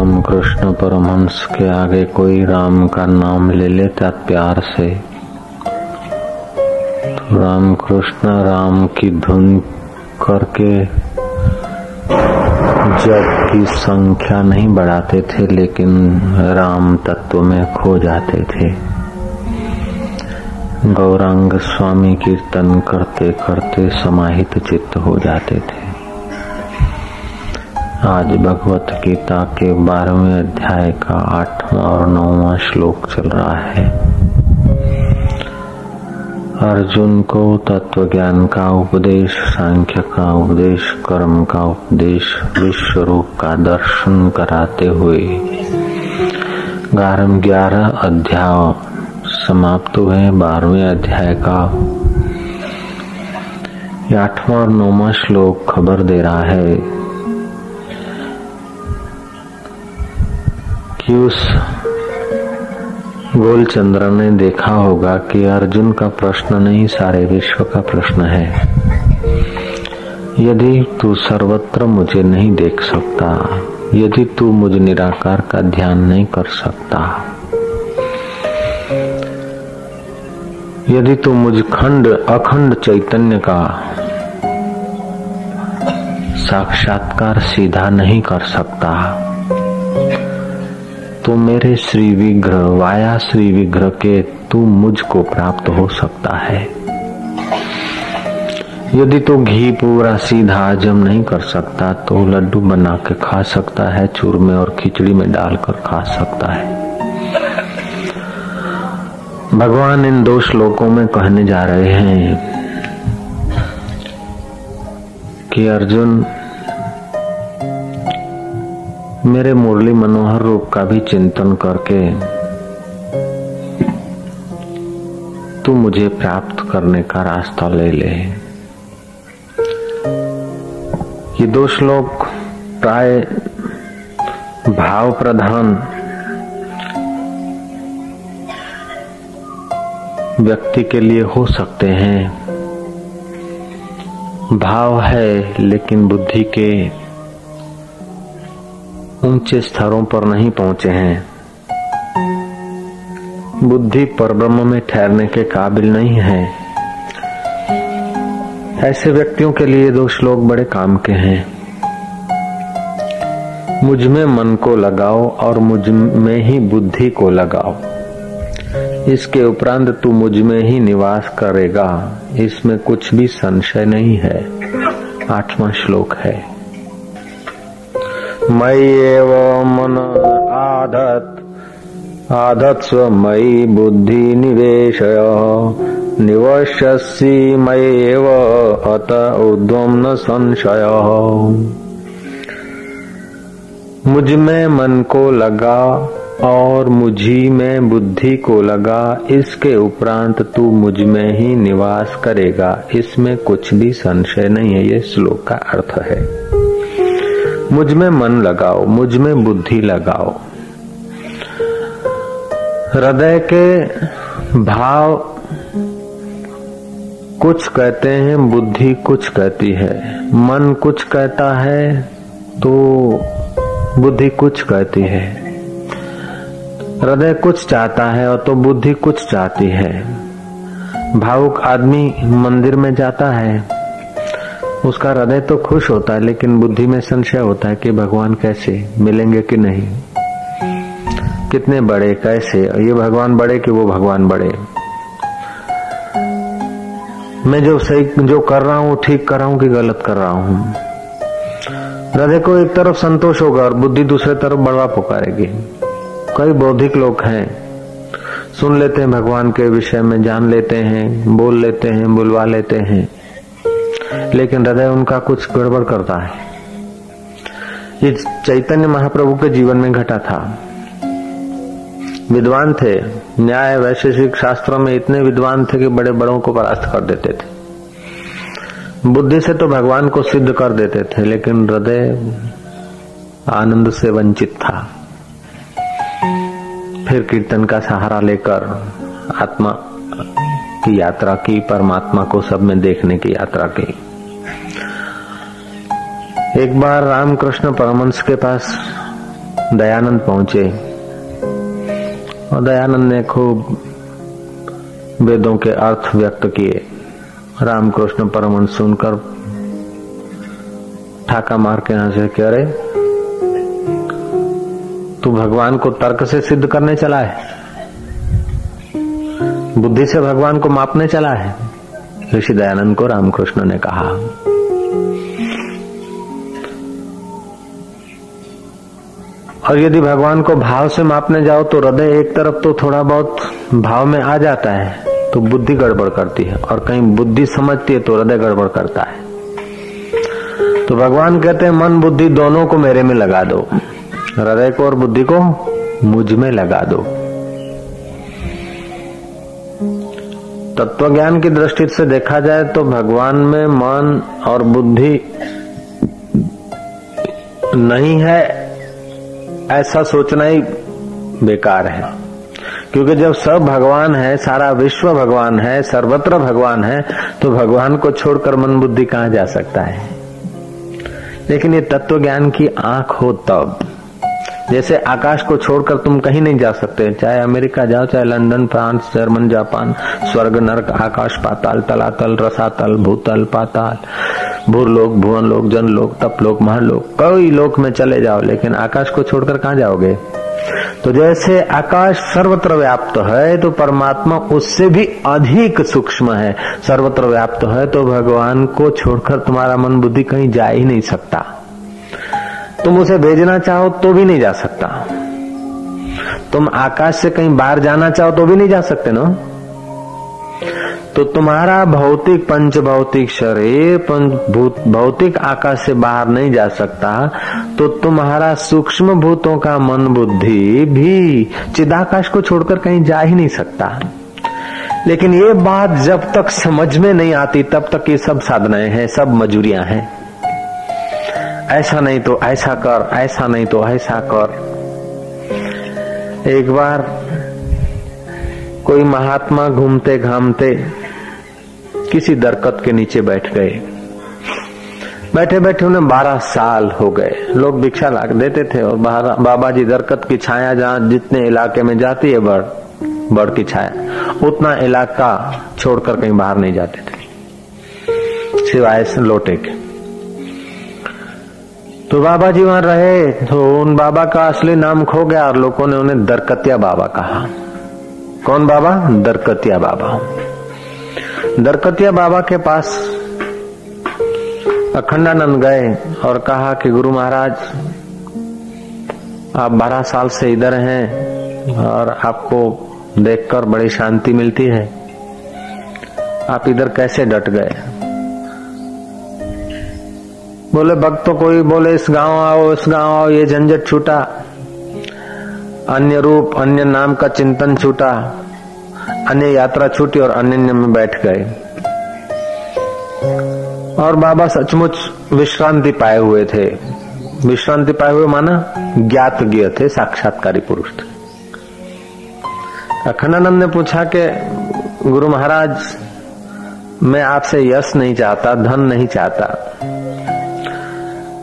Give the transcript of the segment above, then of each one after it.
रामकृष्ण परमहंस के आगे कोई राम का नाम ले लेता प्यार से तो रामकृष्ण राम की धुन करके जप की संख्या नहीं बढ़ाते थे, लेकिन राम तत्व में खो जाते थे। गौरांग स्वामी कीर्तन करते करते समाहित चित्त हो जाते थे। आज भगवत गीता के 12वें अध्याय का 8वां और 9वां श्लोक चल रहा है। अर्जुन को तत्व ज्ञान का उपदेश, सांख्य का उपदेश, कर्म का उपदेश, विश्व रूप का दर्शन कराते हुए 11 अध्याय समाप्त हुए। 12वें अध्याय का 8वां और 9वां श्लोक खबर दे रहा है कि उस गोलचंद्र ने देखा होगा कि अर्जुन का प्रश्न नहीं, सारे विश्व का प्रश्न है। यदि तू सर्वत्र मुझे नहीं देख सकता, यदि तू मुझ निराकार का ध्यान नहीं कर सकता, यदि तू मुझ अखंड चैतन्य का साक्षात्कार सीधा नहीं कर सकता, तो मेरे श्री विग्रह वाया श्री विग्रह के तू मुझको प्राप्त हो सकता है। यदि तू घी पूरा सीधा हजम नहीं कर सकता तो लड्डू बना के खा सकता है, चूरमे और खिचड़ी में डालकर खा सकता है। भगवान इन 2 श्लोकों में कहने जा रहे हैं कि अर्जुन, मेरे मुरली मनोहर रूप का भी चिंतन करके तू मुझे प्राप्त करने का रास्ता ले ले। ये 2 श्लोक प्राय भाव प्रधान व्यक्ति के लिए हो सकते हैं। भाव है लेकिन बुद्धि के ऊंचे स्तरों पर नहीं पहुंचे हैं। बुद्धि परब्रह्म में ठहरने के काबिल नहीं है। ऐसे व्यक्तियों के लिए 2 श्लोक बड़े काम के हैं। मुझ में मन को लगाओ और मुझ में ही बुद्धि को लगाओ, इसके उपरांत तू मुझ में ही निवास करेगा, इसमें कुछ भी संशय नहीं है। 8वां श्लोक है, मयि एव मन आधत्स्व मयि बुद्धि निवेशय निवश्यसि मयि एव अत ऊर्ध्वं न संशय। मुझ में मन को लगा और मुझी में बुद्धि को लगा, इसके उपरांत तू मुझ में ही निवास करेगा, इसमें कुछ भी संशय नहीं है। ये श्लोक का अर्थ है। मुझ में मन लगाओ, मुझ में बुद्धि लगाओ। हृदय के भाव कुछ कहते हैं, बुद्धि कुछ कहती है। मन कुछ कहता है तो बुद्धि कुछ कहती है। हृदय कुछ चाहता है और तो बुद्धि कुछ चाहती है। भावुक आदमी मंदिर में जाता है, उसका हृदय तो खुश होता है, लेकिन बुद्धि में संशय होता है कि भगवान कैसे मिलेंगे कि नहीं, कितने बड़े, कैसे, ये भगवान बड़े कि वो भगवान बड़े, मैं जो कर रहा हूँ ठीक कर रहा हूँ कि गलत कर रहा हूँ। हृदय को एक तरफ संतोष होगा और बुद्धि दूसरे तरफ बड़वा पुकारेगी। कई बौद्धिक लोग हैं, सुन लेते हैं भगवान के विषय में, जान लेते हैं, बोल लेते हैं, बुलवा लेते हैं, लेकिन हृदय उनका कुछ गड़बड़ करता है। ये चैतन्य महाप्रभु के जीवन में घटा था। विद्वान थे, न्याय वैशेषिक शास्त्रों में इतने विद्वान थे कि बड़े बड़ों को परास्त कर देते थे। बुद्धि से तो भगवान को सिद्ध कर देते थे, लेकिन हृदय आनंद से वंचित था। फिर कीर्तन का सहारा लेकर आत्मा की यात्रा की, परमात्मा को सब में देखने की यात्रा की। एक बार रामकृष्ण परमहंस के पास दयानंद पहुंचे और दयानंद ने खूब वेदों के अर्थ व्यक्त किए। रामकृष्ण परमहंस सुनकर ठाका मार के हंसे कि अरे तू भगवान को तर्क से सिद्ध करने चला है, बुद्धि से भगवान को मापने चला है। ऋषि दयानंद को रामकृष्ण ने कहा। और यदि भगवान को भाव से मापने जाओ तो हृदय एक तरफ तो थोड़ा बहुत भाव में आ जाता है तो बुद्धि गड़बड़ करती है, और कहीं बुद्धि समझती है तो हृदय गड़बड़ करता है। तो भगवान कहते हैं मन बुद्धि दोनों को मेरे में लगा दो, हृदय को और बुद्धि को मुझ में लगा दो। तत्वज्ञान की दृष्टि से देखा जाए तो भगवान में मन और बुद्धि नहीं है ऐसा सोचना ही बेकार है, क्योंकि जब सब भगवान है, सारा विश्व भगवान है, सर्वत्र भगवान है, तो भगवान को छोड़कर मन बुद्धि कहां जा सकता है। लेकिन ये तत्व ज्ञान की आंख हो तब, जैसे आकाश को छोड़कर तुम कहीं नहीं जा सकते, चाहे अमेरिका जाओ, चाहे लंदन, फ्रांस, जर्मन, जापान, स्वर्ग, नरक, आकाश, पाताल, तलातल, रसातल, भूतल, पाताल, भूरलोक, भुवनलोक, जनलोक, तपलोक, महालोक, कई लोक में चले जाओ, लेकिन आकाश को छोड़कर कहां जाओगे। तो जैसे आकाश सर्वत्र व्याप्त है तो परमात्मा उससे भी अधिक सूक्ष्म है, सर्वत्र व्याप्त है, तो भगवान को छोड़कर तुम्हारा मन बुद्धि कहीं जा ही नहीं सकता। तुम उसे भेजना चाहो तो भी नहीं जा सकता, तुम आकाश से कहीं बाहर जाना चाहो तो भी नहीं जा सकते ना। तो तुम्हारा भौतिक पंच भौतिक शरीर भौतिक आकाश से बाहर नहीं जा सकता, तो तुम्हारा सूक्ष्म भूतों का मन बुद्धि भी चिदाकाश को छोड़कर कहीं जा ही नहीं सकता। लेकिन ये बात जब तक समझ में नहीं आती तब तक ये सब साधनाएं हैं, सब मजूरियां हैं। ऐसा नहीं तो ऐसा कर, ऐसा नहीं तो ऐसा कर। एक बार कोई महात्मा घूमते घामते किसी दरकत के नीचे बैठ गए। बैठे बैठे उन्हें 12 साल हो गए। लोग भिक्षा ला देते थे और बाबा जी दरकत की छाया जहां जितने इलाके में जाती है बड़ की छाया, उतना इलाका छोड़कर कहीं बाहर नहीं जाते थे सिवाय लोटे के। तो बाबा जी वहां रहे तो उन बाबा का असली नाम खो गया और लोगों ने उन्हें दरकतिया बाबा कहा। कौन बाबा? दरकतिया बाबा। दरकतिया बाबा के पास अखंडानंद गए और कहा कि गुरु महाराज, आप 12 साल से इधर हैं और आपको देखकर बड़ी शांति मिलती है, आप इधर कैसे डट गए? बोले भक्त तो कोई बोले इस गांव आओ, इस गांव आओ, ये झंझट छूटा, अन्य रूप अन्य नाम का चिंतन छूटा, अन्य यात्रा छूटी और अन्य में बैठ गए। और बाबा सचमुच विश्रांति पाए हुए थे। विश्रांति पाए हुए माना ज्ञातज्ञ थे, साक्षात्कारी पुरुष थे। अखंडानंद ने पूछा कि गुरु महाराज, मैं आपसे यश नहीं चाहता, धन नहीं चाहता,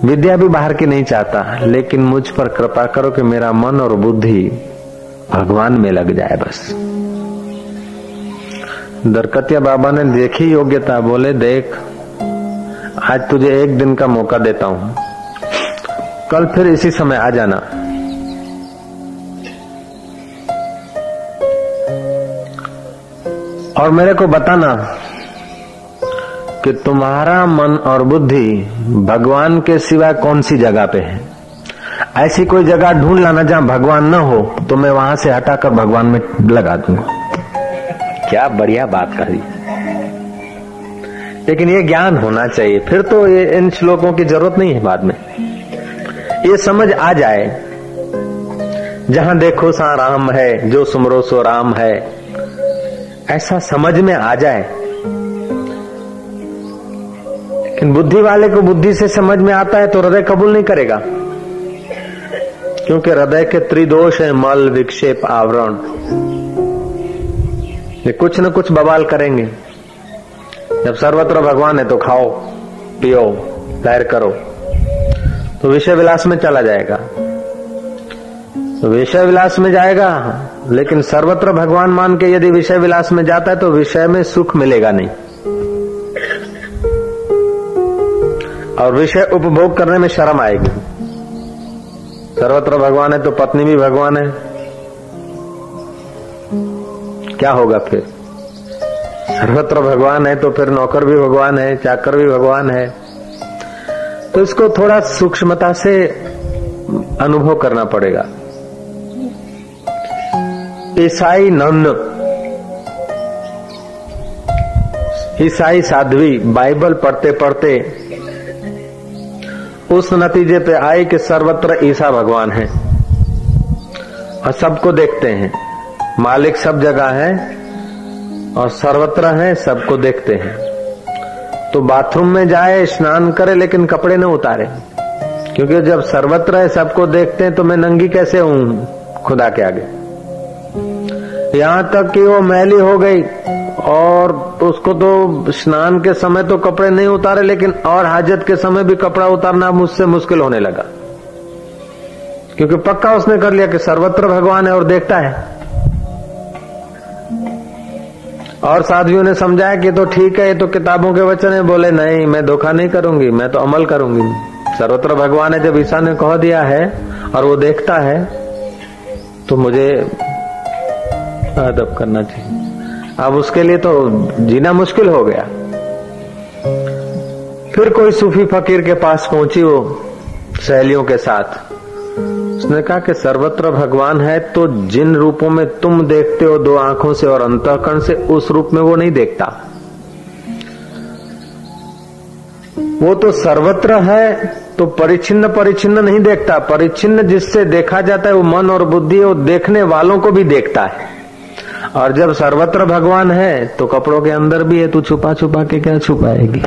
विद्या भी बाहर की नहीं चाहता, लेकिन मुझ पर कृपा करो कि मेरा मन और बुद्धि भगवान में लग जाए बस। दरकतिया बाबा ने देखी योग्यता, बोले देख, आज तुझे 1 दिन का मौका देता हूं, कल फिर इसी समय आ जाना। और मेरे को बताना कि तुम्हारा मन और बुद्धि भगवान के सिवाय कौन सी जगह पे है। ऐसी कोई जगह ढूंढ लाना जहां भगवान न हो, तो मैं वहां से हटाकर भगवान में लगा दूंगा। क्या बढ़िया बात कही। लेकिन ये ज्ञान होना चाहिए, फिर तो ये इन श्लोकों की जरूरत नहीं है। बाद में ये समझ आ जाए, जहां देखो सा राम है, जो सुमरो सो राम है, ऐसा समझ में आ जाए। लेकिन बुद्धि वाले को बुद्धि से समझ में आता है तो हृदय कबूल नहीं करेगा, क्योंकि हृदय के त्रिदोष है, मल, विक्षेप, आवरण। ये कुछ न कुछ बवाल करेंगे। जब सर्वत्र भगवान है तो खाओ पियो लहर करो, तो विषय विलास में चला जाएगा। तो विषय विलास में जाएगा, लेकिन सर्वत्र भगवान मान के यदि विषय विलास में जाता है तो विषय में सुख मिलेगा नहीं, और विषय उपभोग करने में शर्म आएगी। सर्वत्र भगवान है तो पत्नी भी भगवान है, क्या होगा फिर? सर्वत्र भगवान है तो फिर नौकर भी भगवान है, चाकर भी भगवान है। तो इसको थोड़ा सूक्ष्मता से अनुभव करना पड़ेगा। ईसाई नन, ईसाई साध्वी बाइबल पढ़ते पढ़ते उस नतीजे पे आए कि सर्वत्र ईसा भगवान है और सबको देखते हैं, मालिक सब जगह है और सर्वत्र है, सबको देखते हैं। तो बाथरूम में जाए, स्नान करे, लेकिन कपड़े न उतारे, क्योंकि जब सर्वत्र है, सबको देखते हैं, तो मैं नंगी कैसे हूं खुदा के आगे। यहां तक कि वो मैली हो गई और उसको तो स्नान के समय तो कपड़े नहीं उतारे, लेकिन और हाजत के समय भी कपड़ा उतारना मुझसे मुश्किल होने लगा, क्योंकि पक्का उसने कर लिया कि सर्वत्र भगवान है और देखता है। और साधुओं ने समझाया कि तो ठीक है, ये तो किताबों के वचन है। बोले नहीं, मैं धोखा नहीं करूंगी, मैं तो अमल करूंगी। सर्वत्र भगवान है जब ईसा ने कह दिया है और वो देखता है, तो मुझे अदब करना चाहिए। अब उसके लिए तो जीना मुश्किल हो गया। फिर कोई सूफी फकीर के पास पहुंची वो सहेलियों के साथ। उसने कहा कि सर्वत्र भगवान है तो जिन रूपों में तुम देखते हो दो आंखों से और अंतःकरण से, उस रूप में वो नहीं देखता। वो तो सर्वत्र है तो परिच्छिन्न परिच्छिन्न नहीं देखता। परिच्छिन्न जिससे देखा जाता है वो मन और बुद्धि है, वो देखने वालों को भी देखता है। और जब सर्वत्र भगवान है तो कपड़ों के अंदर भी है, तू छुपा छुपा के क्या छुपाएगी?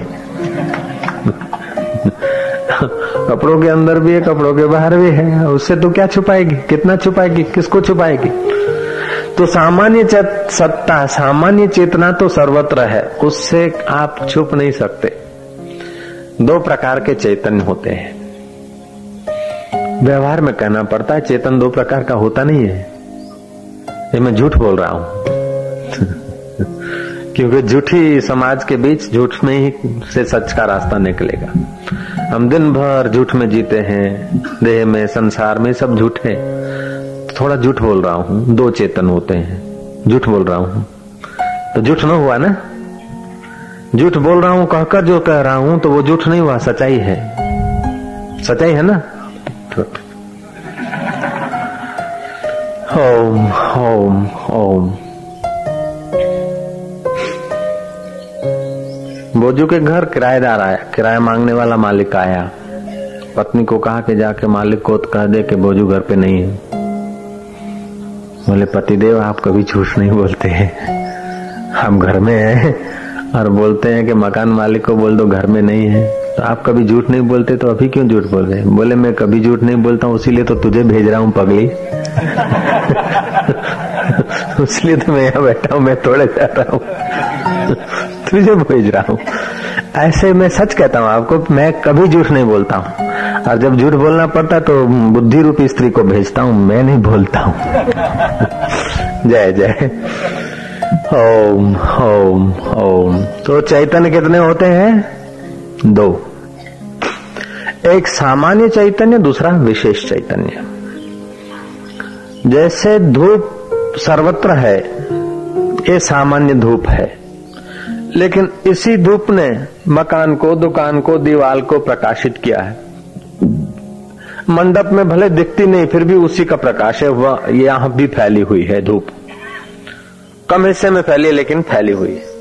कपड़ों के अंदर भी है, कपड़ों के बाहर भी है, उससे तो क्या छुपाएगी? कितना छुपाएगी? किसको छुपाएगी? तो सामान्य सत्ता, सामान्य चेतना तो सर्वत्र है, उससे आप छुप नहीं सकते। दो प्रकार के चैतन्य होते हैं। व्यवहार में कहना पड़ता है चेतन दो प्रकार का होता नहीं है। ये मैं झूठ बोल रहा हूं क्योंकि झूठी समाज के बीच झूठ में ही से सच का रास्ता निकलेगा। हम दिन भर झूठ में जीते हैं, देह में, संसार में, सब झूठ है। थोड़ा झूठ बोल रहा हूं। दो चेतन होते हैं, झूठ बोल रहा हूं तो झूठ न हुआ ना। झूठ बोल रहा हूं कहकर जो कह रहा हूं तो वो झूठ नहीं हुआ, सच्चाई है। सच्चाई है ना। ओम ओम ओम। बोजू के घर किराएदार आया, किराया मांगने वाला मालिक आया। पत्नी को कहा कि जाके मालिक को कह दे कि बोजू घर पे नहीं है। बोले पतिदेव आप कभी झूठ नहीं बोलते हैं, हम घर में हैं और बोलते हैं कि मकान मालिक को बोल दो घर में नहीं है। तो आप कभी झूठ नहीं बोलते तो अभी क्यों झूठ बोल रहे हैं? बोले मैं कभी झूठ नहीं बोलता हूँ, इसीलिए तो तुझे भेज रहा हूँ पगली। इसलिए तो मैं यहाँ बैठा हूँ, मैं थोड़े जा रहा हूँ, तुझे भेज रहा हूँ। ऐसे मैं सच कहता हूँ आपको, मैं कभी झूठ नहीं बोलता हूँ। और जब झूठ बोलना पड़ता तो बुद्धि रूपी स्त्री को भेजता हूँ, मैं नहीं बोलता हूँ। जय जय। ओम ओम ओम। तो चैतन्य कितने होते हैं? दो। एक सामान्य चैतन्य, दूसरा विशेष चैतन्य। जैसे धूप सर्वत्र है, ये सामान्य धूप है, लेकिन इसी धूप ने मकान को, दुकान को, दीवार को प्रकाशित किया है। मंडप में भले दिखती नहीं, फिर भी उसी का प्रकाश है। वह यहां भी फैली हुई है धूप, कम हिस्से में फैली लेकिन फैली हुई है।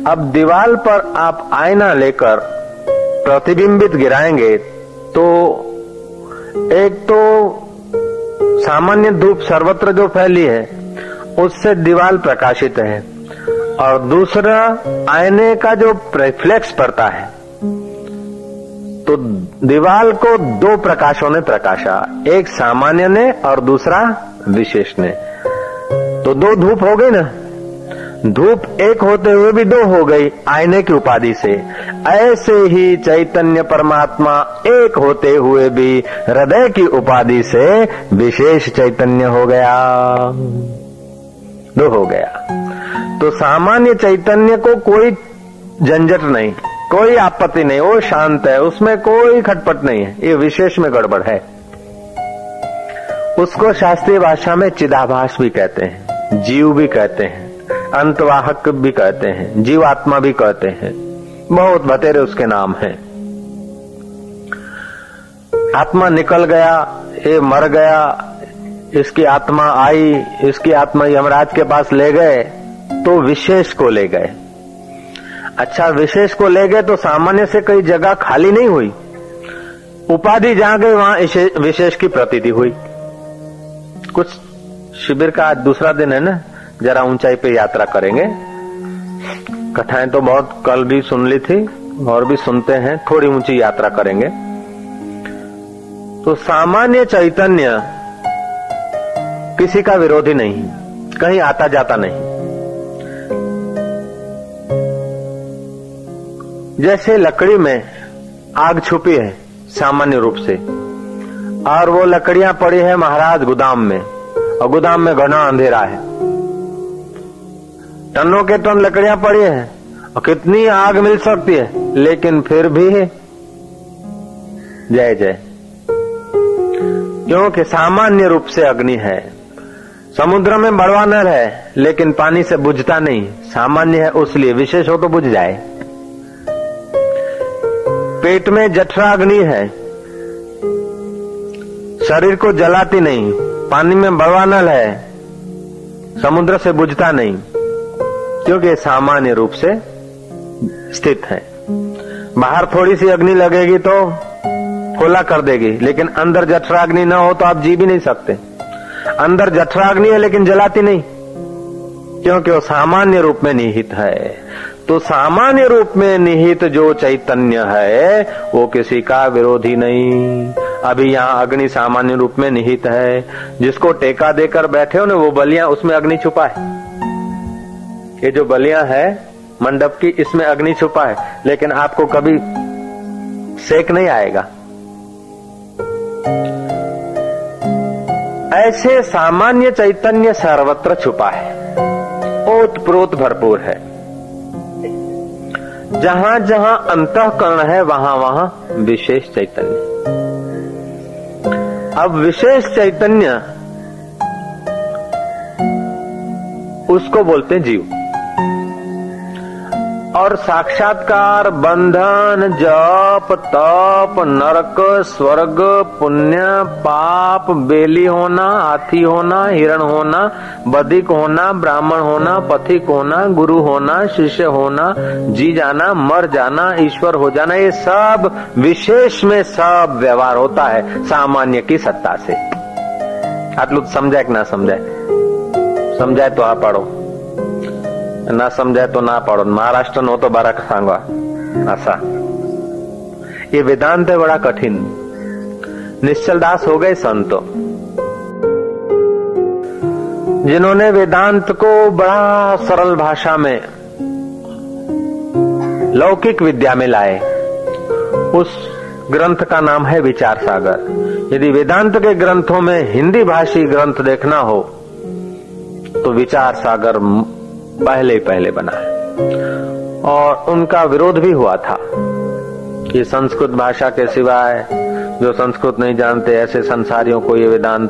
अब दीवार पर आप आईना लेकर प्रतिबिंबित गिराएंगे तो एक तो सामान्य धूप सर्वत्र जो फैली है उससे दीवार प्रकाशित है, और दूसरा आईने का जो रिफ्लेक्स पड़ता है तो दीवार को दो प्रकाशों ने प्रकाशा, एक सामान्य ने और दूसरा विशेष ने। तो दो धूप हो गई ना। धूप एक होते हुए भी दो हो गई आईने की उपाधि से, ऐसे ही चैतन्य परमात्मा एक होते हुए भी हृदय की उपाधि से विशेष चैतन्य हो गया, दो हो गया। तो सामान्य चैतन्य को कोई झंझट नहीं, कोई आपत्ति नहीं, वो शांत है, उसमें कोई खटपट नहीं है। ये विशेष में गड़बड़ है। उसको शास्त्रीय भाषा में चिदाभास भी कहते हैं, जीव भी कहते हैं, अंतवाहक भी कहते हैं, जीवात्मा भी कहते हैं, बहुत बतेरे उसके नाम हैं। आत्मा निकल गया, ये मर गया, इसकी आत्मा आई, इसकी आत्मा यमराज के पास ले गए तो विशेष को ले गए। अच्छा, विशेष को ले गए तो सामान्य से कई जगह खाली नहीं हुई, उपाधि जहां गई वहां विशेष की प्रतीति हुई। कुछ शिविर का आज दूसरा दिन है ना, जरा ऊंचाई पे यात्रा करेंगे। कथाएं तो बहुत कल भी सुन ली थी और भी सुनते हैं, थोड़ी ऊंची यात्रा करेंगे। तो सामान्य चैतन्य किसी का विरोधी नहीं, कहीं आता जाता नहीं। जैसे लकड़ी में आग छुपी है सामान्य रूप से, और वो लकड़ियां पड़ी है महाराज गोदाम में, और गोदाम में घना अंधेरा है, टनों के टन लकड़ियां पड़ी है और कितनी आग मिल सकती है, लेकिन फिर भी जय जय, क्योंकि सामान्य रूप से अग्नि है। समुद्र में बड़वा नल है लेकिन पानी से बुझता नहीं, सामान्य है उसलिए, विशेष हो तो बुझ जाए। पेट में जठरा अग्नि है, शरीर को जलाती नहीं, पानी में बड़वा नल है, समुद्र से बुझता नहीं, क्योंकि सामान्य रूप से स्थित है। बाहर थोड़ी सी अग्नि लगेगी तो खोला कर देगी, लेकिन अंदर जठराग्नि न हो तो आप जी भी नहीं सकते। अंदर जठराग्नि है लेकिन जलाती नहीं, क्योंकि वो सामान्य रूप में निहित है। तो सामान्य रूप में निहित जो चैतन्य है वो किसी का विरोधी नहीं। अभी यहाँ अग्नि सामान्य रूप में निहित है, जिसको टेका देकर बैठे हो ना, वो बलियां, उसमें अग्नि छुपा है। ये जो बलियां है मंडप की, इसमें अग्नि छुपा है, लेकिन आपको कभी सेक नहीं आएगा। ऐसे सामान्य चैतन्य सर्वत्र छुपा है, ओतप्रोत भरपूर है। जहां जहां अंतःकरण है वहां वहां विशेष चैतन्य। अब विशेष चैतन्य उसको बोलते हैं जीव। और साक्षात्कार, बंधन, जप, तप, नरक, स्वर्ग, पुण्य, पाप, बेली होना, हाथी होना, हिरण होना, बधिक होना, ब्राह्मण होना, पथिक होना, गुरु होना, शिष्य होना, जी जाना, मर जाना, ईश्वर हो जाना, ये सब विशेष में सब व्यवहार होता है सामान्य की सत्ता से। आटलू समझाए कि ना समझाए? समझाए तो आ पाड़ो, ना समझाए तो ना पाड़ो। महाराष्ट्र नो तो बारा सांगा ऐसा। ये वेदांत है बड़ा कठिन। निश्चल दास हो गए संतो, जिन्होंने वेदांत को बड़ा सरल भाषा में लौकिक विद्या में लाए। उस ग्रंथ का नाम है विचार सागर। यदि वेदांत के ग्रंथों में हिंदी भाषी ग्रंथ देखना हो तो विचार सागर पहले ही पहले बना है। और उनका विरोध भी हुआ था कि संस्कृत भाषा के सिवाय जो संस्कृत नहीं जानते ऐसे संसारियों को ये वेदांत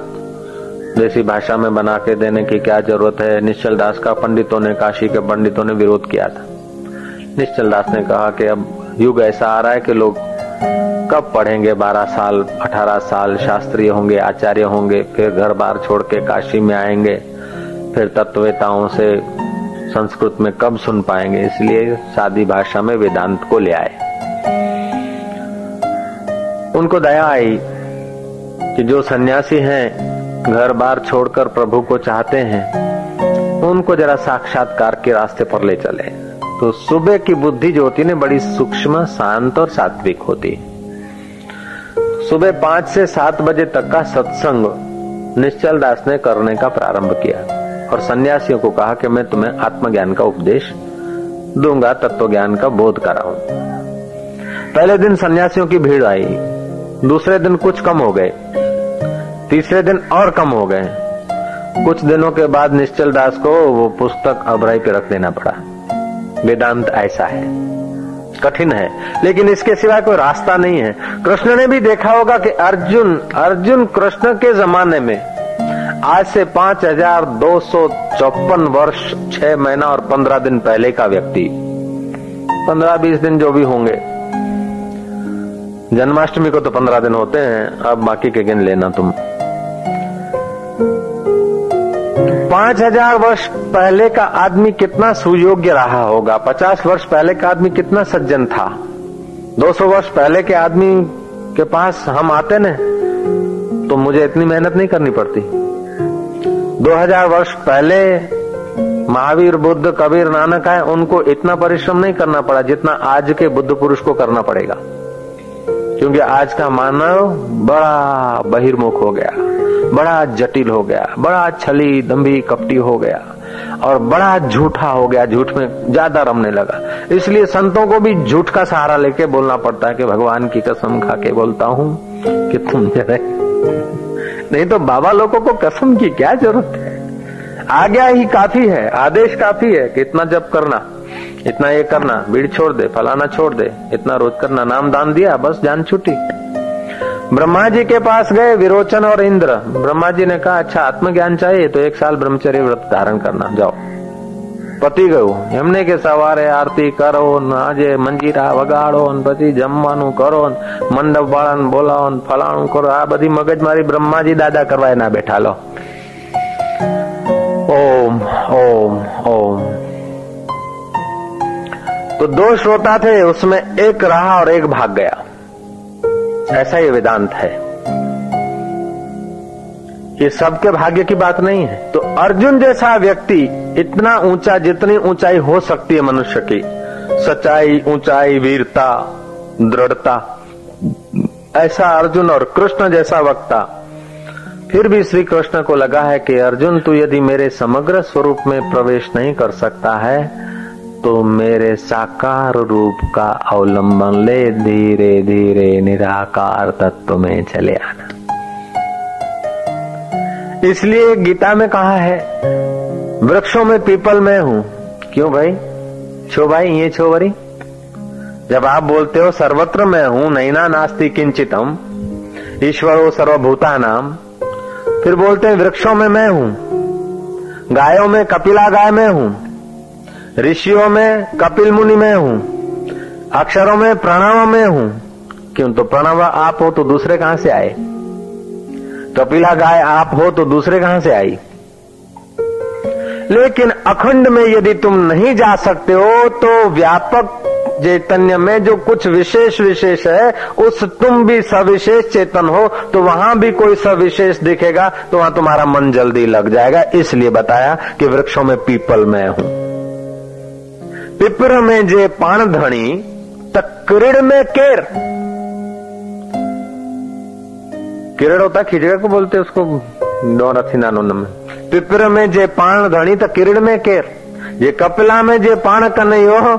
देसी भाषा में बना के देने की क्या जरूरत है। निश्चल दास का पंडितों ने, काशी के पंडितों ने विरोध किया था। निश्चल दास ने कहा कि अब युग ऐसा आ रहा है कि लोग कब पढ़ेंगे, 12 साल 18 साल शास्त्रीय होंगे, आचार्य होंगे, फिर घर बार छोड़ के काशी में आएंगे, फिर तत्ववेताओं से संस्कृत में कब सुन पाएंगे। इसलिए सादी भाषा में वेदांत को ले आए। उनको दया आई कि जो सन्यासी हैं, घर बार छोड़कर प्रभु को चाहते हैं, उनको जरा साक्षात्कार के रास्ते पर ले चले। तो सुबह की बुद्धि जो होती है बड़ी सूक्ष्म, शांत और सात्विक होती है। सुबह 5 से 7 बजे तक का सत्संग निश्चल दास ने करने का प्रारंभ किया और सन्यासियों को कहा कि मैं तुम्हें आत्मज्ञान का उपदेश दूंगा, तत्व ज्ञान का बोध कराऊं। पहले दिन सन्यासियों की भीड़ आई, दूसरे दिन कुछ कम हो गए, तीसरे दिन और कम हो गए। कुछ दिनों के बाद निश्चल दास को वो पुस्तक अबराई पे रख देना पड़ा। वेदांत ऐसा है, कठिन है, लेकिन इसके सिवाय कोई रास्ता नहीं है। कृष्ण ने भी देखा होगा कि अर्जुन कृष्ण के जमाने में आज से 5254 वर्ष 6 महीना और 15 दिन पहले का व्यक्ति, 15-20 दिन जो भी होंगे, जन्माष्टमी को तो 15 दिन होते हैं, अब बाकी के गिन लेना तुम। 5000 वर्ष पहले का आदमी कितना सुयोग्य रहा होगा, 50 वर्ष पहले का आदमी कितना सज्जन था, 200 वर्ष पहले के आदमी के पास हम आते न तो मुझे इतनी मेहनत नहीं करनी पड़ती। 2000 वर्ष पहले महावीर, बुद्ध, कबीर, नानक आए, उनको इतना परिश्रम नहीं करना पड़ा जितना आज के बुद्ध पुरुष को करना पड़ेगा, क्योंकि आज का मानव बड़ा बहिर्मुख हो गया, बड़ा जटिल हो गया, बड़ा छली दंभी कपटी हो गया और बड़ा झूठा हो गया, झूठ में ज्यादा रमने लगा। इसलिए संतों को भी झूठ का सहारा लेके बोलना पड़ता है कि भगवान की कसम खा के बोलता हूँ कि तुम जरा, नहीं तो बाबा लोगों को कसम की क्या जरूरत है, आज्ञा ही काफी है, आदेश काफी है कि इतना जप करना, इतना ये करना, बीड़ी छोड़ दे, फलाना छोड़ दे, इतना रोज करना, नाम दान दिया, बस जान छूटी। ब्रह्मा जी के पास गए विरोचन और इंद्र। ब्रह्मा जी ने कहा अच्छा आत्मज्ञान चाहिए तो 1 साल ब्रह्मचर्य व्रत धारण करना, जाओ। पति गयो एमने के सवारे आरती करो, आजे मंजीरा वगाड़ो, પછી જમવાનું કરો, મંડપ વાળાને બોલાવો, ફલાણું કરો, આ બધી મગજમારી બ્રહ્માજી દાદા કરવાય ના બેઠા લો। ओम ओम ओम। तो 2 श्रोता थे, उसमें एक रहा और एक भाग गया। ऐसा ये वेदांत है, ये सबके भाग्य की बात नहीं है। तो अर्जुन जैसा व्यक्ति इतना ऊंचा, जितनी ऊंचाई हो सकती है मनुष्य की, सच्चाई, ऊंचाई, वीरता, दृढ़ता, ऐसा अर्जुन और कृष्ण जैसा वक्ता। फिर भी श्री कृष्ण को लगा है कि अर्जुन तू यदि मेरे समग्र स्वरूप में प्रवेश नहीं कर सकता है तो मेरे साकार रूप का अवलंबन ले, धीरे धीरे निराकार तत्व में चले आना। इसलिए गीता में कहा है वृक्षों में पीपल मैं हूं। क्यों भाई? छो भाई ये छो वरी। जब आप बोलते हो सर्वत्र मैं हूं, नैना नास्ति किंचितम, ईश्वरो सर्वभूतानाम, फिर बोलते हैं वृक्षों में मैं हूं, गायों में कपिला गाय में हूं, ऋषियों में कपिल मुनि में हूं, अक्षरों में प्रणव में हूं। क्यों? तो प्रणव आप हो तो दूसरे कहां से आए? कपिला गाय आप हो तो दूसरे कहां से आई? लेकिन अखंड में यदि तुम नहीं जा सकते हो तो व्यापक चैतन्य में जो कुछ विशेष विशेष है, उस तुम भी सविशेष चेतन हो, तो वहां भी कोई सविशेष दिखेगा तो वहां तुम्हारा मन जल्दी लग जाएगा। इसलिए बताया कि वृक्षों में पीपल मैं हूं। पिपर में जे पाण धणी त किरण में केर। किरण होता खिजड़ा को बोलते उसको, डोरथी नानो नम। पिपर में जे पाण धणी त किरण में केर, ये कपिला में जे पाण कन्हैयो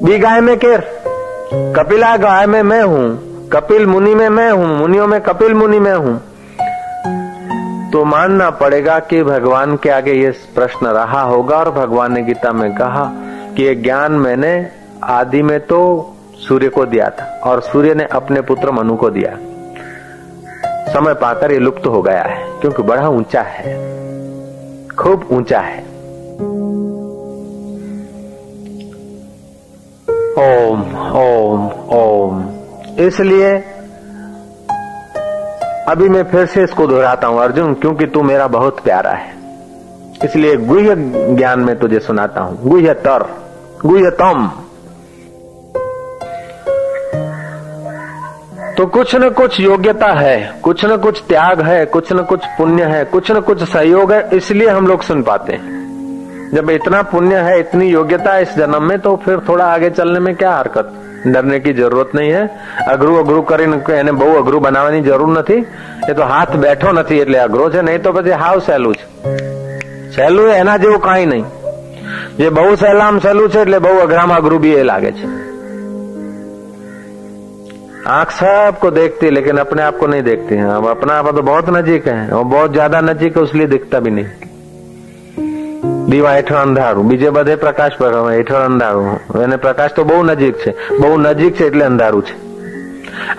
बी गाय में केर। कपिला गाय में मैं हूं, कपिल मुनि में मैं हूं, मुनियों में कपिल मुनि में हूं। तो मानना पड़ेगा कि भगवान के आगे ये प्रश्न रहा होगा और भगवान ने गीता में कहा कि ये ज्ञान मैंने आदि में तो सूर्य को दिया था और सूर्य ने अपने पुत्र मनु को दिया। समय पाकर ये लुप्त हो गया है क्योंकि बड़ा ऊंचा है, खूब ऊंचा है। ओम ओम ओम। इसलिए अभी मैं फिर से इसको दोहराता हूं अर्जुन, क्योंकि तू मेरा बहुत प्यारा है, इसलिए गुह्य ज्ञान में तुझे सुनाता हूं। गुह्यतर, गुह्यतम। तो कुछ न कुछ योग्यता है, कुछ न कुछ त्याग है, कुछ न कुछ पुण्य है, कुछ न कुछ सहयोग है, इसलिए हम लोग सुन पाते हैं। जब इतना पुण्य है, इतनी योग्यता है इस जन्म में, तो फिर थोड़ा आगे चलने में क्या हरकत, डरने की जरूरत नहीं है। अगरू अगरू કરીને बहु अगरू बनावવાની જરૂર નથી। એ તો હાથ બેઠો નથી એટલે અઘરો છે, નહીં તો પછી હાવ સહેલું છે। સહેલું એના જેવું કાંઈ નહીં। જે બહુ સહેલામ સહેલું છે એટલે બહુ અઘરામાં અઘરું બી એ લાગે છે। आंख सबको देखती है लेकिन अपने आप को नहीं देखती है। अब अपना आप तो बहुत नजीक है और बहुत ज्यादा नजीक है, इसलिए दिखता भी नहीं। દીવા હેઠળ અંધારું, બીજે બધે પ્રકાશ પર હેઠળ અંધારું, એને પ્રકાશ તો બહુ નજીક છે, બહુ નજીક છે એટલે અંધારું છે।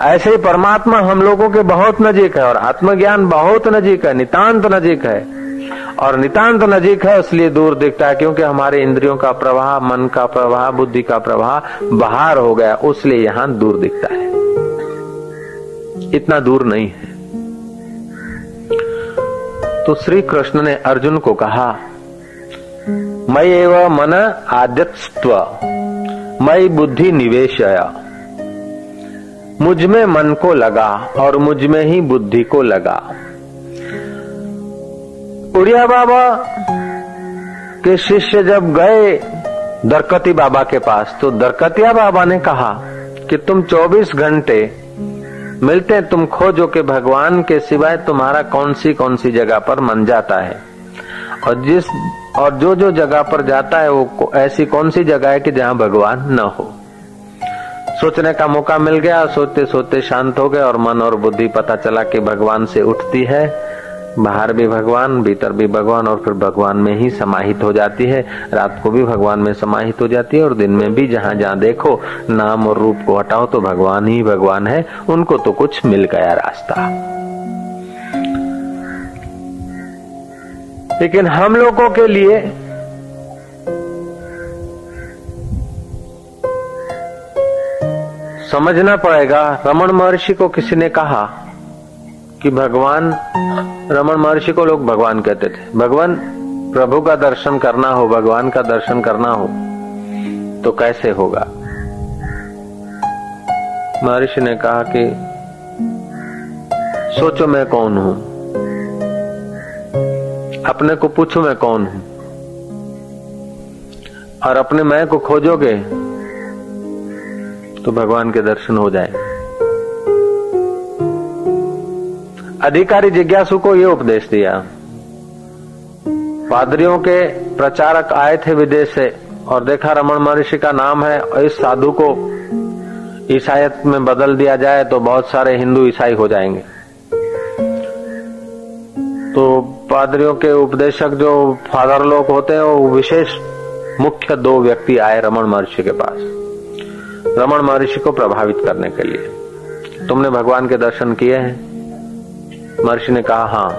ऐसे ही परमात्मा हम लोगों के बहुत नजीक है और आत्मज्ञान बहुत नजीक है, नितांत नजीक है। और नितांत नजीक है इसलिए दूर दिखता है, क्योंकि हमारे इंद्रियों का प्रवाह, मन का प्रवाह, बुद्धि का प्रवाह बाहर हो गया, इसलिए यहाँ दूर दिखता है, इतना दूर नहीं है। तो श्री कृष्ण ने अर्जुन को कहा, मयि एव मन आद्यत्स्त्व मयि बुद्धि निवेशय, मुझ में मन को लगा और मुझ में ही बुद्धि को लगा। उड़िया बाबा के शिष्य जब गए दरकती बाबा के पास, तो दरकतिया बाबा ने कहा कि तुम 24 घंटे मिलते तुम खोजो कि भगवान के सिवाय तुम्हारा कौन सी जगह पर मन जाता है, और जो जगह पर जाता है वो ऐसी कौन सी जगह है कि जहाँ भगवान न हो। सोचने का मौका मिल गया, सोचते सोचते शांत हो गए और मन और बुद्धि पता चला कि भगवान से उठती है, बाहर भी भगवान, भीतर भी भगवान, और फिर भगवान में ही समाहित हो जाती है। रात को भी भगवान में समाहित हो जाती है और दिन में भी जहाँ जहाँ देखो नाम और रूप को हटाओ तो भगवान ही भगवान है। उनको तो कुछ मिल गया रास्ता। लेकिन हम लोगों के लिए समझना पड़ेगा। रमण महर्षि को किसी ने कहा कि भगवान, रमण महर्षि को लोग भगवान कहते थे, भगवान प्रभु का दर्शन करना हो, भगवान का दर्शन करना हो तो कैसे होगा। महर्षि ने कहा कि सोचो मैं कौन हूं, अपने को पूछो मैं कौन हूं, और अपने मैं को खोजोगे तो भगवान के दर्शन हो जाए। अधिकारी जिज्ञासु को ये उपदेश दिया। पादरियों के प्रचारक आए थे विदेश से और देखा रमण महर्षि का नाम है, और इस साधु को ईसाईयत में बदल दिया जाए तो बहुत सारे हिंदू ईसाई हो जाएंगे। तो पादरियों के उपदेशक जो फादर लोग होते हैं वो विशेष मुख्य 2 व्यक्ति आए रमण महर्षि के पास, रमण महर्षि को प्रभावित करने के लिए। तुमने भगवान के दर्शन किए हैं? महर्षि ने कहा हाँ।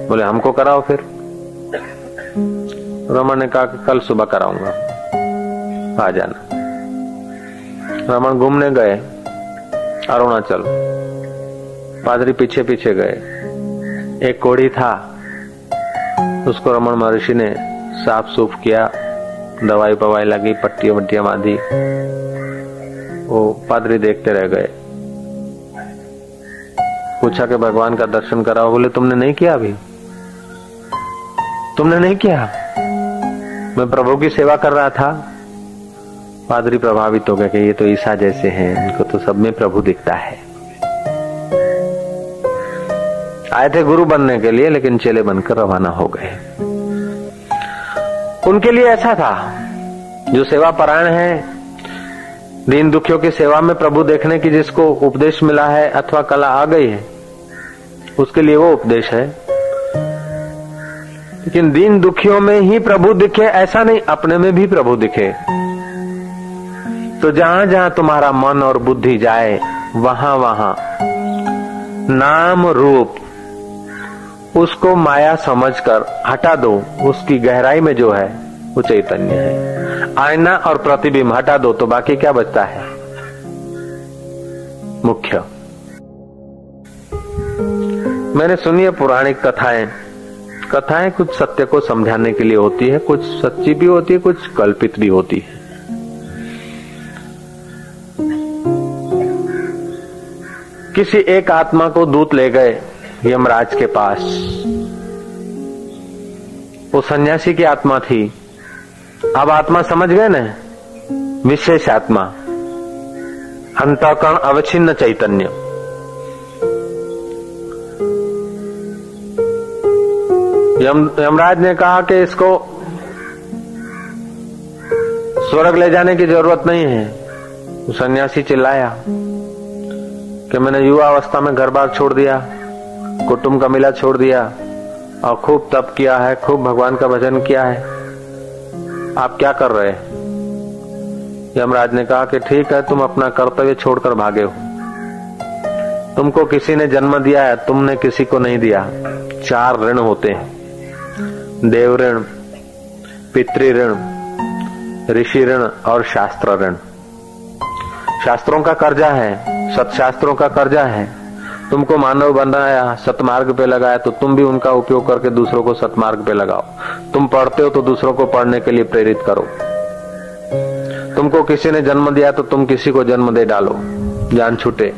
बोले हमको कराओ फिर। रमण ने कहा कि कल सुबह कराऊंगा, आ जाना। रमण घूमने गए अरुणाचल, पादरी पीछे पीछे गए। एक कोढ़ी था, उसको रमण महर्षि ने साफ सूफ किया, दवाई पवाई लगी, पट्टियां वट्टियां बांधी। वो पादरी देखते रह गए। पूछा कि भगवान का दर्शन कराओ। बोले तुमने नहीं किया, अभी तुमने नहीं किया, मैं प्रभु की सेवा कर रहा था। पादरी प्रभावित हो गए कि ये तो ईसा जैसे हैं, इनको तो सब में प्रभु दिखता है। आए थे गुरु बनने के लिए लेकिन चेले बनकर रवाना हो गए। उनके लिए ऐसा था, जो सेवा परायण है, दीन दुखियों की सेवा में प्रभु देखने की जिसको उपदेश मिला है अथवा कला आ गई है, उसके लिए वो उपदेश है। लेकिन दीन दुखियों में ही प्रभु दिखे ऐसा नहीं, अपने में भी प्रभु दिखे। तो जहां जहां तुम्हारा मन और बुद्धि जाए वहां वहां नाम रूप उसको माया समझकर हटा दो। उसकी गहराई में जो है वो चैतन्य है। आईना और प्रतिबिंब हटा दो तो बाकी क्या बचता है? मुख्य। मैंने सुनी है पौराणिक कथाएं। कथाएं कुछ सत्य को समझाने के लिए होती है, कुछ सच्ची भी होती है, कुछ कल्पित भी होती है। किसी एक आत्मा को दूत ले गए यमराज के पास। वो सन्यासी की आत्मा थी, अब आत्मा समझ गए ना, विशेष आत्मा, अंतःकरण अवच्छिन्न चैतन्य। यमराज ने कहा कि इसको स्वर्ग ले जाने की जरूरत नहीं है। सन्यासी चिल्लाया कि मैंने युवा अवस्था में घर बार छोड़ दिया, कुटुंब का मिला छोड़ दिया और खूब तप किया है, खूब भगवान का भजन किया है, आप क्या कर रहे हैं? यमराज ने कहा कि ठीक है, तुम अपना कर्तव्य छोड़कर भागे हो। तुमको किसी ने जन्म दिया है, तुमने किसी को नहीं दिया। 4 ऋण होते हैं, देव ऋण, पितृ ऋण, ऋषि ऋण और शास्त्र ऋण। शास्त्रों का कर्जा है, सत्शास्त्रों का कर्जा है। तुमको मानव बनाया, सतमार्ग पे लगाया, तो तुम भी उनका उपयोग करके दूसरों को सतमार्ग पे लगाओ। तुम पढ़ते हो तो दूसरों को पढ़ने के लिए प्रेरित करो। तुमको किसी ने जन्म दिया तो तुम किसी को जन्म दे डालो, जान छूटे।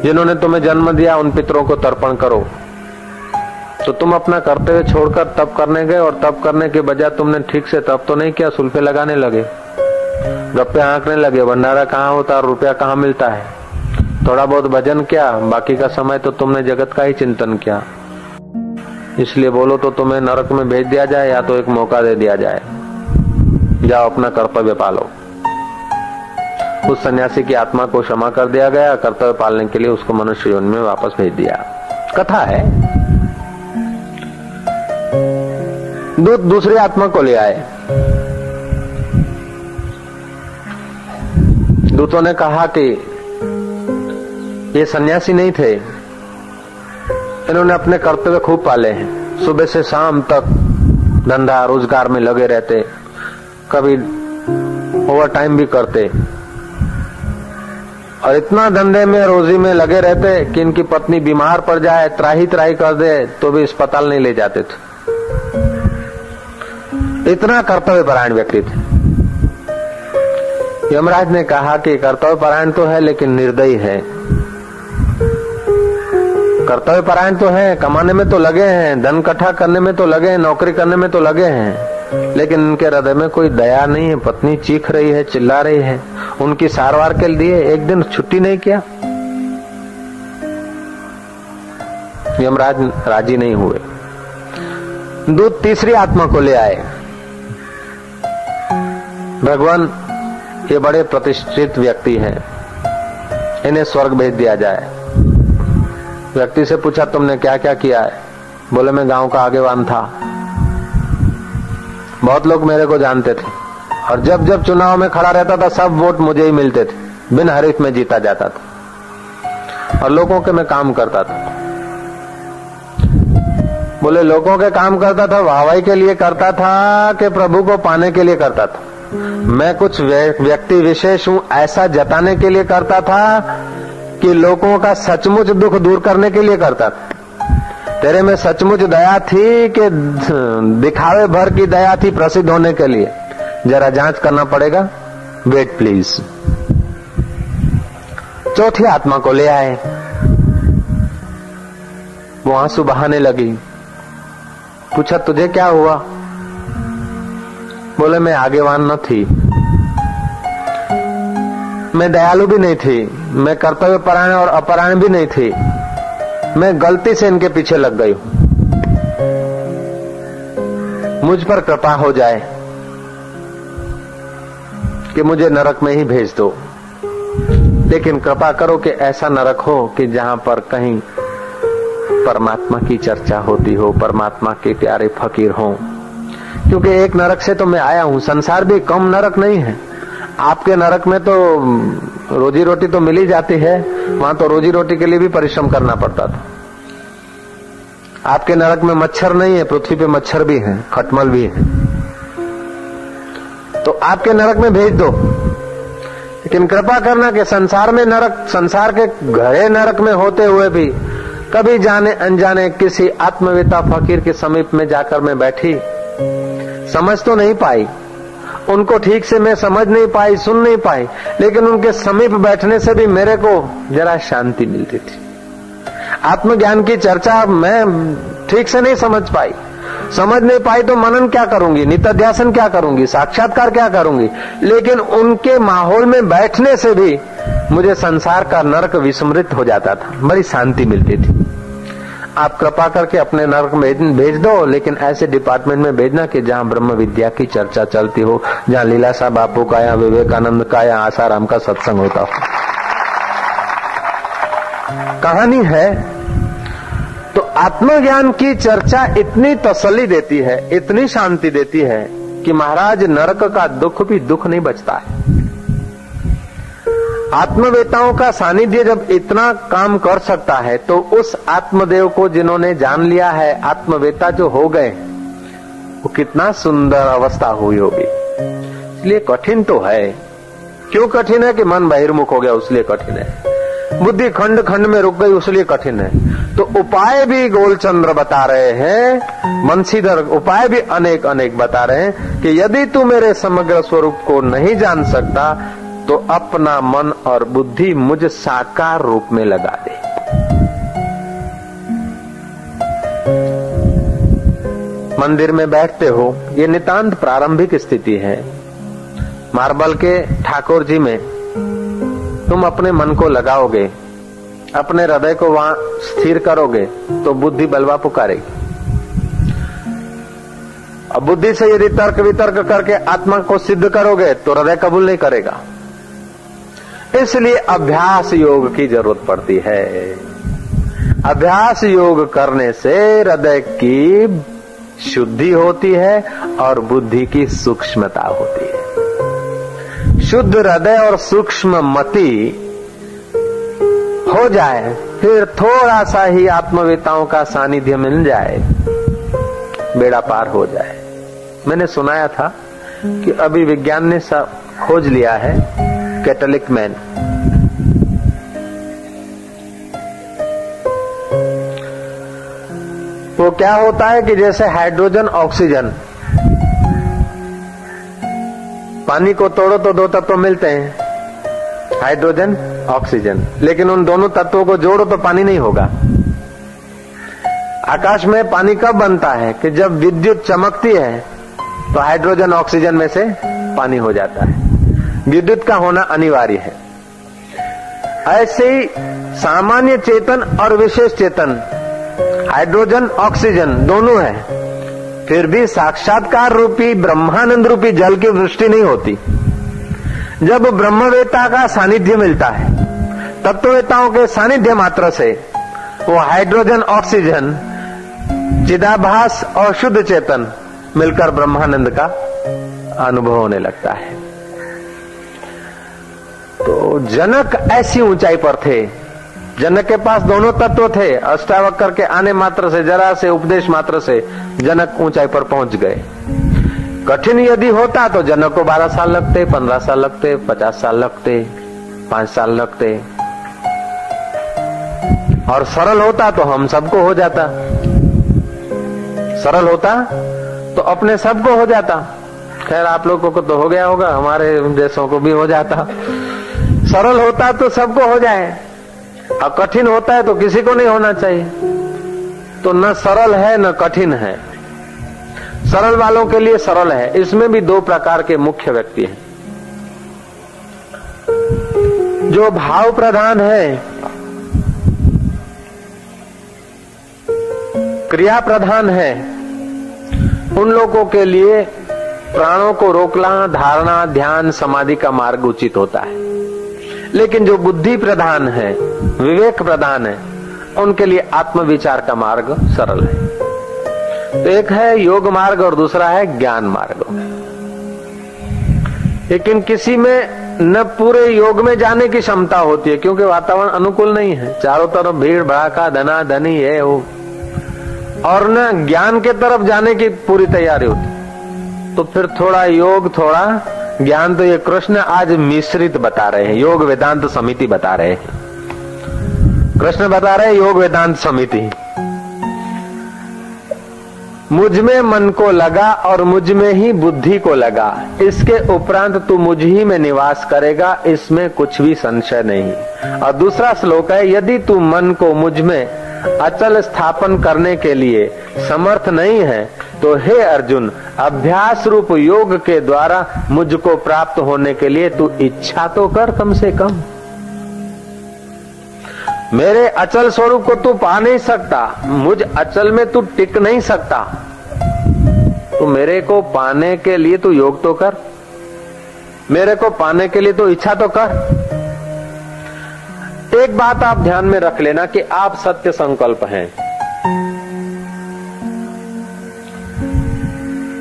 जिन्होंने तुम्हें जन्म दिया उन पितरों को तर्पण करो। तो तुम अपना कर्तव्य छोड़कर तप करने गए और तप करने के बजाय तुमने ठीक से तप तो नहीं किया, सुल्फे लगाने लगे, गप्पे आंकने लगे, भंडारा कहाँ होता है, रुपया कहाँ मिलता है। थोड़ा बहुत भजन किया, बाकी का समय तो तुमने जगत का ही चिंतन किया। इसलिए बोलो तो तुम्हें नरक में भेज दिया जाए या तो एक मौका दे दिया जाए, जाओ अपना कर्तव्य पालो। उस सन्यासी की आत्मा को क्षमा कर दिया गया, कर्तव्य पालने के लिए उसको मनुष्य योनि में वापस भेज दिया। कथा है। दूत दूसरी आत्मा को ले आए। दूतों ने कहा कि ये सन्यासी नहीं थे, इन्होंने अपने कर्तव्य खूब पाले हैं, सुबह से शाम तक धंधा रोजगार में लगे रहते, कभी ओवर टाइम भी करते और इतना धंधे में रोजी में लगे रहते कि इनकी पत्नी बीमार पड़ जाए, त्राही त्राही कर दे तो भी अस्पताल नहीं ले जाते थे। इतना कर्तव्य परायण व्यक्ति थे। यमराज ने कहा कि कर्तव्य परायण तो है लेकिन निर्दयी है। कर्तव्य परायण तो है, कमाने में तो लगे हैं, धन इकट्ठा करने में तो लगे हैं, नौकरी करने में तो लगे हैं, लेकिन उनके हृदय में कोई दया नहीं है। पत्नी चीख रही है, चिल्ला रही है, उनकी सारवार के लिए एक दिन छुट्टी नहीं किया। यमराज राजी नहीं हुए। दूत तीसरी आत्मा को ले आए। भगवान ये बड़े प्रतिष्ठित व्यक्ति हैं, इन्हें स्वर्ग भेज दिया जाए। व्यक्ति से पूछा तुमने क्या क्या किया है? बोले मैं गांव का आगेवान था, बहुत लोग मेरे को जानते थे और जब जब चुनाव में खड़ा रहता था सब वोट मुझे ही मिलते थे, बिन हरीफ में जीता जाता था और लोगों के मैं काम करता था। बोले लोगों के काम करता था, वाहवाही के लिए करता था कि प्रभु को पाने के लिए करता था? मैं कुछ व्यक्ति विशेष हूं ऐसा जताने के लिए करता था कि लोगों का सचमुच दुख दूर करने के लिए करता था। तेरे में सचमुच दया थी कि दिखावे भर की दया थी प्रसिद्ध होने के लिए? जरा जांच करना पड़ेगा, वेट प्लीज। चौथी आत्मा को ले आए। वो आंसू बहाने लगी। पूछा तुझे क्या हुआ? बोले मैं आगेवान न थी, मैं दयालु भी नहीं थी, मैं कर्तव्य परायण और अपरायण भी नहीं थी, मैं गलती से इनके पीछे लग गई हूं। मुझ पर कृपा हो जाए कि मुझे नरक में ही भेज दो, लेकिन कृपा करो कि ऐसा नरक हो कि जहां पर कहीं परमात्मा की चर्चा होती हो, परमात्मा के प्यारे फकीर हों। क्योंकि एक नरक से तो मैं आया हूं, संसार भी कम नरक नहीं है। आपके नरक में तो रोजी रोटी तो मिल ही जाती है, वहां तो रोजी रोटी के लिए भी परिश्रम करना पड़ता था। आपके नरक में मच्छर नहीं है, पृथ्वी पे मच्छर भी है, खटमल भी है, तो आपके नरक में भेज दो। लेकिन कृपा करना कि संसार में नरक, संसार के गहरे नरक में होते हुए भी कभी जाने अनजाने किसी आत्मवेता फकीर के समीप में जाकर मैं बैठी, समझ तो नहीं पाई उनको ठीक से, मैं समझ नहीं पाई, सुन नहीं पाई, लेकिन उनके समीप बैठने से भी मेरे को जरा शांति मिलती थी। आत्मज्ञान की चर्चा मैं ठीक से नहीं समझ पाई, समझ नहीं पाई तो मनन क्या करूंगी, नित्याध्यासन क्या करूंगी, साक्षात्कार क्या करूंगी। लेकिन उनके माहौल में बैठने से भी मुझे संसार का नरक विस्मृत हो जाता था, बड़ी शांति मिलती थी। आप कृपा करके अपने नरक में भेज दो, लेकिन ऐसे डिपार्टमेंट में भेजना कि जहां ब्रह्म विद्या की चर्चा चलती हो, जहां लीलाशाह बापू का या विवेकानंद का या आसाराम का सत्संग होता हो। कहानी है तो आत्मज्ञान की चर्चा इतनी तसल्ली देती है, इतनी शांति देती है कि महाराज नरक का दुख भी दुख नहीं बचता है। आत्मवेताओं का सानिध्य जब इतना काम कर सकता है तो उस आत्मदेव को जिन्होंने जान लिया है, आत्मवेता जो हो गए, वो कितना सुंदर अवस्था हुई होगी। इसलिए कठिन तो है। क्यों कठिन है? कि मन बहिर्मुख हो गया, उसलिए कठिन है। बुद्धि खंड खंड में रुक गई, उसलिए कठिन है। तो उपाय भी गोलचंद्र बता रहे हैं, बंशीधर उपाय भी अनेक अनेक बता रहे हैं कि यदि तू मेरे समग्र स्वरूप को नहीं जान सकता तो अपना मन और बुद्धि मुझ साकार रूप में लगा दे। मंदिर में बैठते हो, ये नितांत प्रारंभिक स्थिति है। मार्बल के ठाकुर जी में तुम अपने मन को लगाओगे, अपने हृदय को वहां स्थिर करोगे तो बुद्धि बलवा पुकारेगी। अब बुद्धि से यदि तर्क वितर्क करके आत्मा को सिद्ध करोगे तो हृदय कबूल नहीं करेगा। इसलिए अभ्यास योग की जरूरत पड़ती है। अभ्यास योग करने से हृदय की शुद्धि होती है और बुद्धि की सूक्ष्मता होती है। शुद्ध हृदय और सूक्ष्म मति हो जाए, फिर थोड़ा सा ही आत्मवेताओं का सानिध्य मिल जाए, बेड़ा पार हो जाए। मैंने सुनाया था कि अभी विज्ञान ने सब खोज लिया है, कैटलिक मैन। वो क्या होता है कि जैसे हाइड्रोजन ऑक्सीजन, पानी को तोड़ो तो दो तत्व मिलते हैं, हाइड्रोजन ऑक्सीजन, लेकिन उन दोनों तत्वों को जोड़ो तो पानी नहीं होगा। आकाश में पानी कब बनता है? कि जब विद्युत चमकती है तो हाइड्रोजन ऑक्सीजन में से पानी हो जाता है। विद्युत का होना अनिवार्य है। ऐसे ही सामान्य चेतन और विशेष चेतन, हाइड्रोजन ऑक्सीजन दोनों है, फिर भी साक्षात्कार रूपी ब्रह्मानंद रूपी जल की वृष्टि नहीं होती। जब ब्रह्मवेता का सानिध्य मिलता है, तत्ववेताओं के सानिध्य मात्र से वो हाइड्रोजन ऑक्सीजन, चिदाभास और शुद्ध चेतन मिलकर ब्रह्मानंद का अनुभव होने लगता है। तो जनक ऐसी ऊंचाई पर थे। जनक के पास दोनों तत्व थे। अष्टावक्र के आने मात्र से, जरा से उपदेश मात्र से जनक ऊंचाई पर पहुंच गए। कठिन यदि होता तो जनक को 12 साल लगते, 15 साल लगते, 50 साल लगते, 5 साल लगते, और सरल होता तो हम सबको हो जाता। सरल होता तो अपने सबको हो जाता। खैर आप लोगों को तो हो गया होगा, हमारे देशों को भी हो जाता। सरल होता तो सबको हो जाए, और कठिन होता है तो किसी को नहीं होना चाहिए। तो न सरल है न कठिन है। सरल वालों के लिए सरल है। इसमें भी 2 प्रकार के मुख्य व्यक्ति हैं। जो भाव प्रधान है, क्रिया प्रधान है, उन लोगों के लिए प्राणों को रोकना, धारणा, ध्यान, समाधि का मार्ग उचित होता है। लेकिन जो बुद्धि प्रधान है, विवेक प्रधान है, उनके लिए आत्मविचार का मार्ग सरल है। तो एक है योग मार्ग और दूसरा है ज्ञान मार्ग। लेकिन किसी में न पूरे योग में जाने की क्षमता होती है, क्योंकि वातावरण अनुकूल नहीं है, चारों तरफ भीड़ भड़ाका, धना धनी है वो, और न ज्ञान के तरफ जाने की पूरी तैयारी होती। तो फिर थोड़ा योग थोड़ा ज्ञान। तो ये कृष्ण आज मिश्रित बता रहे हैं, योग वेदांत समिति बता रहे हैं। कृष्ण बता रहे हैं योग वेदांत समिति। मुझ में मन को लगा और मुझ में ही बुद्धि को लगा, इसके उपरांत तू मुझ ही में निवास करेगा, इसमें कुछ भी संशय नहीं। और दूसरा श्लोक है, यदि तू मन को मुझ में अचल स्थापन करने के लिए समर्थ नहीं है तो हे अर्जुन, अभ्यास रूप योग के द्वारा मुझको प्राप्त होने के लिए तू इच्छा तो कर कम से कम। मेरे अचल स्वरूप को तू पा नहीं सकता, मुझ अचल में तू टिक नहीं सकता, तो मेरे को पाने के लिए तू योग तो कर, मेरे को पाने के लिए तो इच्छा तो कर। एक बात आप ध्यान में रख लेना कि आप सत्य संकल्प हैं।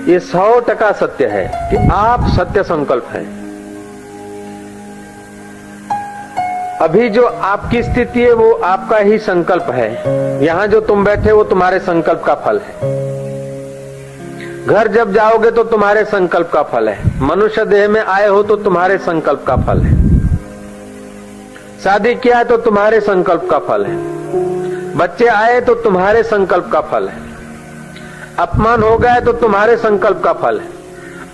ये 100% सत्य है कि आप सत्य संकल्प हैं। अभी जो आपकी स्थिति है वो आपका ही संकल्प है। यहां जो तुम बैठे वो तुम्हारे संकल्प का फल है। घर जब जाओगे तो तुम्हारे संकल्प का फल है। मनुष्य देह में आए हो तो तुम्हारे संकल्प का फल है। शादी किया है तो तुम्हारे संकल्प का फल है। बच्चे आए तो तुम्हारे संकल्प का फल है। अपमान हो गया है तो तुम्हारे संकल्प का फल है।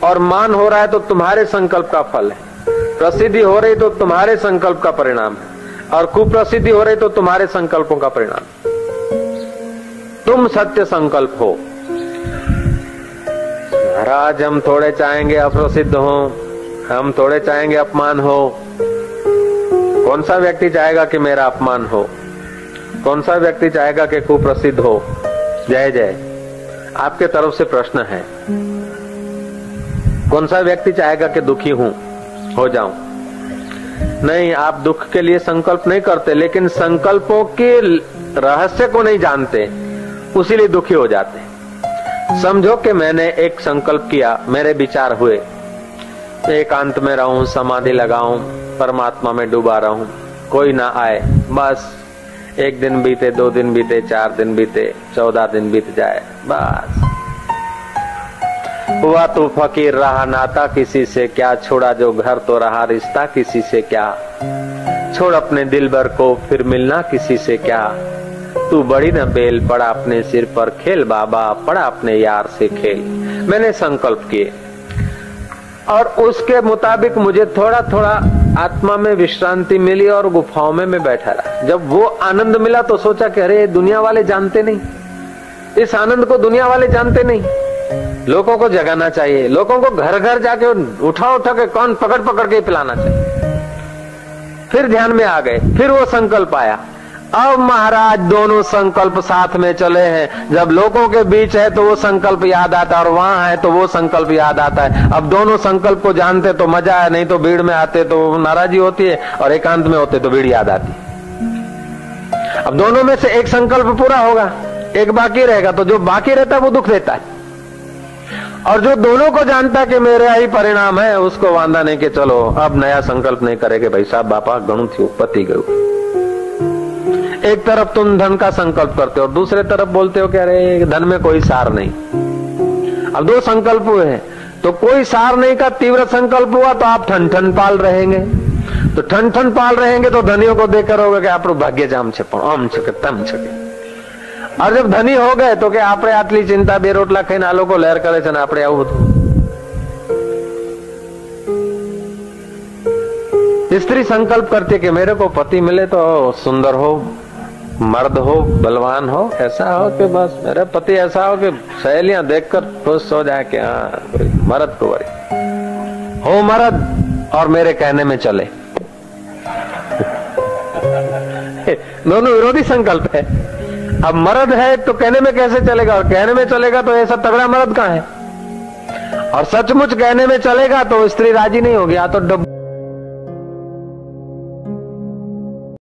और मान हो रहा है तो तुम्हारे संकल्प का फल है। प्रसिद्धि हो रही तो तुम्हारे संकल्प का परिणाम है। और कुप्रसिद्धि हो रही तो तुम्हारे संकल्पों का परिणाम। तुम सत्य संकल्प हो। महाराज, हम थोड़े चाहेंगे अप्रसिद्ध हो, हम थोड़े चाहेंगे अपमान हो। कौन सा व्यक्ति चाहेगा कि मेरा अपमान हो? कौन सा व्यक्ति चाहेगा कि कुप्रसिद्ध हो? जय जय। आपके तरफ से प्रश्न है। कौन सा व्यक्ति चाहेगा कि दुखी हो जाऊं? नहीं, आप दुख के लिए संकल्प नहीं करते, लेकिन संकल्पों के रहस्य को नहीं जानते, उसीलिए दुखी हो जाते। समझो कि मैंने एक संकल्प किया, मेरे विचार हुए, एकांत में रहूं, समाधि लगाऊं, परमात्मा में डूबा रहूं, कोई ना आए, बस 1 दिन बीते, 2 दिन बीते, 4 दिन बीते, 14 दिन बीत जाए, बस हुआ तो फकीर रहा नाता किसी से क्या, छोड़ा जो घर तो रहा रिश्ता किसी से क्या, छोड़ अपने दिलबर को फिर मिलना किसी से क्या, तू बड़ी न बेल पड़ा अपने सिर पर, खेल बाबा पड़ा अपने यार से खेल। मैंने संकल्प किए और उसके मुताबिक मुझे थोड़ा थोड़ा आत्मा में विश्रांति मिली और गुफाओं में मैं बैठा रहा। जब वो आनंद मिला तो सोचा कि अरे दुनिया वाले जानते नहीं, इस आनंद को दुनिया वाले जानते नहीं, लोगों को जगाना चाहिए, लोगों को घर घर जाके उठा उठा के कौन पकड़ पकड़ के पिलाना चाहिए। फिर ध्यान में आ गए, फिर वो संकल्प आया। अब महाराज दोनों संकल्प साथ में चले हैं। जब लोगों के बीच है तो वो संकल्प याद आता है, और वहां है तो वो संकल्प याद आता है। अब दोनों संकल्प को जानते तो मजा है, नहीं तो भीड़ में आते तो नाराजगी होती है, और एकांत में होते तो भीड़ याद आती है। अब दोनों में से एक संकल्प पूरा होगा, एक बाकी रहेगा, तो जो बाकी रहता है वो दुख देता है। और जो दोनों को जानता है कि मेरा ही परिणाम है, उसको वांदा नहीं कि चलो अब नया संकल्प नहीं करेंगे भाई साहब, बापा गणु थी पति गयु। एक तरफ तुम धन का संकल्प करते हो और दूसरे तरफ बोलते हो कि अरे धन में कोई सार नहीं। अब 2 संकल्प हुए हैं, तो कोई सार नहीं का तीव्र संकल्प हुआ तो आप ठन ठन पाल रहेंगे। तो ठन ठन पाल रहेंगे तो धनियों को देखकर होगा कि आप भाग्य जाम छे आम छके तम छके। और जब धनी हो गए तो कि आपने आटली चिंता बे रोटला खाઈને આ લોકો લહેર કરે છે ને આપણે આવું બધું। स्त्री संकल्प करती है कि मेरे को पति मिले तो सुंदर हो, मर्द हो, बलवान हो, ऐसा हो कि बस मेरे पति ऐसा हो कि सहेलियां देखकर खुश हो जाए कि हाँ मर्द को हो मर्द और मेरे कहने में चले। दोनों विरोधी संकल्प है। अब मर्द है तो कहने में कैसे चलेगा, और कहने में चलेगा तो ऐसा तगड़ा मर्द कहाँ है, और सचमुच कहने में चलेगा तो स्त्री राजी नहीं होगी। या तो